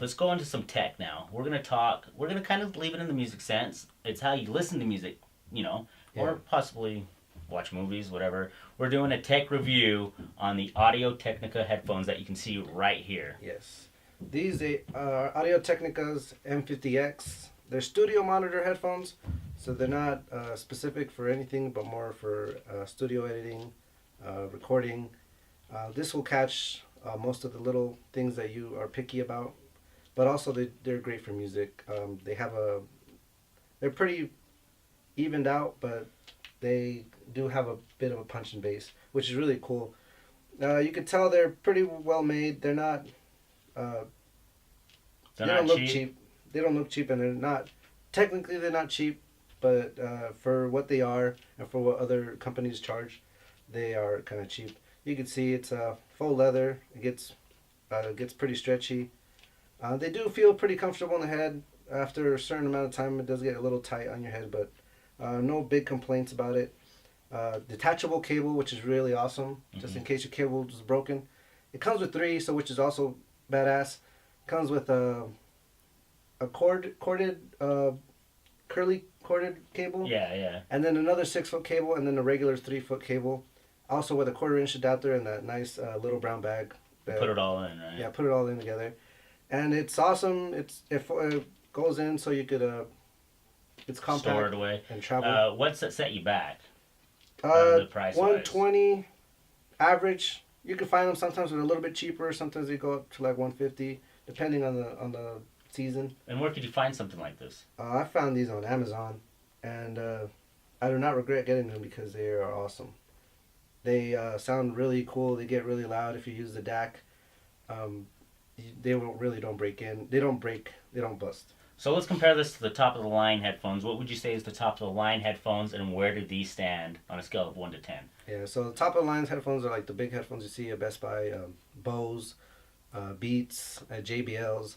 Let's go into some tech now. We're gonna kind of leave it in the music sense. It's how you listen to music, or possibly watch movies, whatever. We're doing a tech review on the Audio-Technica headphones that you can see right here. Yes. These are Audio-Technica's M50X. They're studio monitor headphones, so they're not specific for anything but more for studio editing, recording. This will catch most of the little things that you are picky about, but also they're great for music. They're pretty evened out, but they do have a bit of a punch and bass, which is really cool. You can tell they're pretty well made. They're not. They don't look cheap. They don't look cheap, and they're not. Technically, they're not cheap, but for what they are and for what other companies charge, they are kind of cheap. You can see it's faux leather. It gets pretty stretchy. They do feel pretty comfortable in the head. After a certain amount of time, it does get a little tight on your head, but no big complaints about it. Detachable cable, which is really awesome, just in case your cable is broken. It comes with 3, so which is also badass. Comes with a corded curly corded cable. Yeah. And then another 6-foot cable, and then a regular 3-foot cable. Also with a 1/4-inch adapter and that nice little brown bag. Put it all in, right? Yeah, put it all in together, and it's awesome. It goes in so you could it's compact. Store it away and travel. What's that set you back? The price 120 average. You can find them sometimes with a little bit cheaper. Sometimes they go up to like 150, depending on the season. And where could you find something like this? I found these on Amazon, and I do not regret getting them because they are awesome. They sound really cool. They get really loud if you use the DAC. They really don't break in. They don't break. They don't bust. So let's compare this to the top of the line headphones. What would you say is the top of the line headphones, and where do these stand on a scale of 1 to 10? Yeah, so the top of the line headphones are like the big headphones you see at Best Buy, Bose, Beats, JBLs.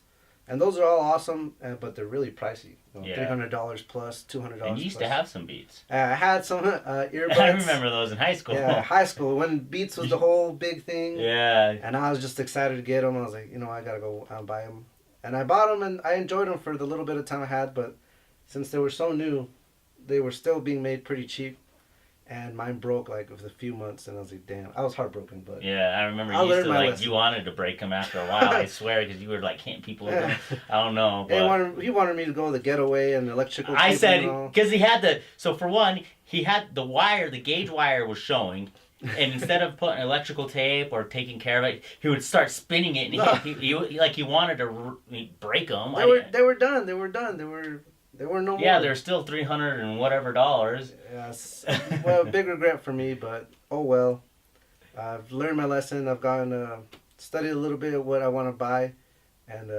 And those are all awesome, but they're really pricey. $300 plus, $200 And you used to have some Beats. I had some earbuds. I remember those in high school. Yeah, high school, when Beats was the whole big thing. Yeah. And I was just excited to get them. I was like, I got to go out and buy them. And I bought them, and I enjoyed them for the little bit of time I had, but since they were so new, they were still being made pretty cheap. And mine broke like with a few months, and I was like, "Damn!" I was heartbroken, but yeah, I remember you used to lesson. You wanted to break them after a while. I swear, because you were like, "Can't people?" I don't know. But he wanted me to go the getaway and electrical. I said because he had the. So for one, he had the wire. The gauge wire was showing, and instead of putting electrical tape or taking care of it, he would start spinning it, and he wanted to break them. They were done. There were no more. Yeah, they're still $300 and whatever dollars. Yes. Well, big regret for me, but oh well. I've learned my lesson. I've gone studied a little bit of what I want to buy, and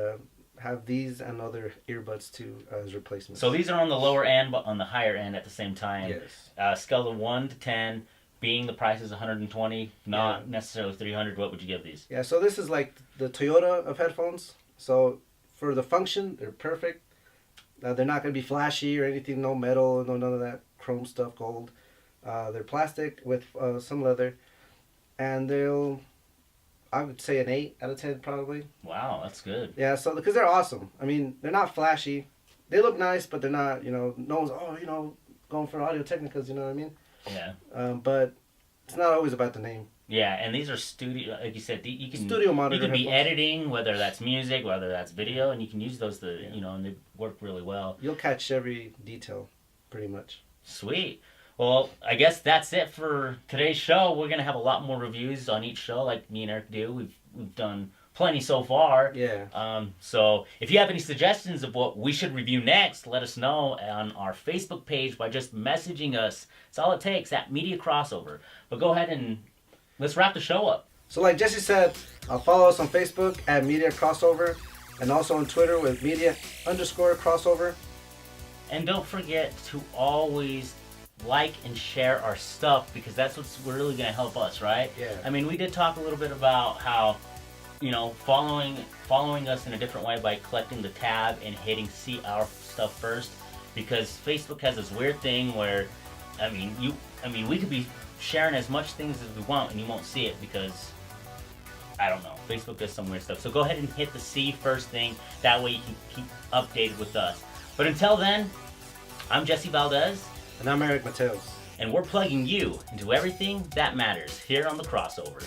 have these and other earbuds too as replacements. So these are on the lower end, but on the higher end at the same time. Yes. Scale of 1 to 10, being the price is $120, not necessarily $300. What would you give these? Yeah. So this is like the Toyota of headphones. So for the function, they're perfect. They're not going to be flashy or anything, no metal, none of that chrome stuff, gold. They're plastic with some leather. And I would say an 8 out of 10 probably. Wow, that's good. Yeah, so because they're awesome. I mean, they're not flashy. They look nice, but they're not, no one's, going for Audio-Technicas, you know what I mean? Yeah. But it's not always about the name. Yeah, and these are studio, like you said, you can studio monitor. You can be editing, whether that's music, whether that's video, and you can use those and they work really well. You'll catch every detail, pretty much. Sweet. Well, I guess that's it for today's show. We're gonna have a lot more reviews on each show, like me and Eric do. We've done plenty so far. Yeah. So if you have any suggestions of what we should review next, let us know on our Facebook page by just messaging us. It's all it takes at Media Crossover. But go ahead and let's wrap the show up. So like Jesse said, follow us on Facebook at Media Crossover, and also on Twitter with Media_Crossover. And don't forget to always like and share our stuff, because that's what's really going to help us, right? Yeah. I mean, we did talk a little bit about how, following us in a different way by collecting the tab and hitting see our stuff first, because Facebook has this weird thing where, we could be sharing as much things as we want and you won't see it because I don't know. Facebook does some weird stuff. So go ahead and hit the C first thing. That way you can keep updated with us. But until then, I'm Jesse Valdez. And I'm Erick Matoes. And we're plugging you into everything that matters here on The Crossover.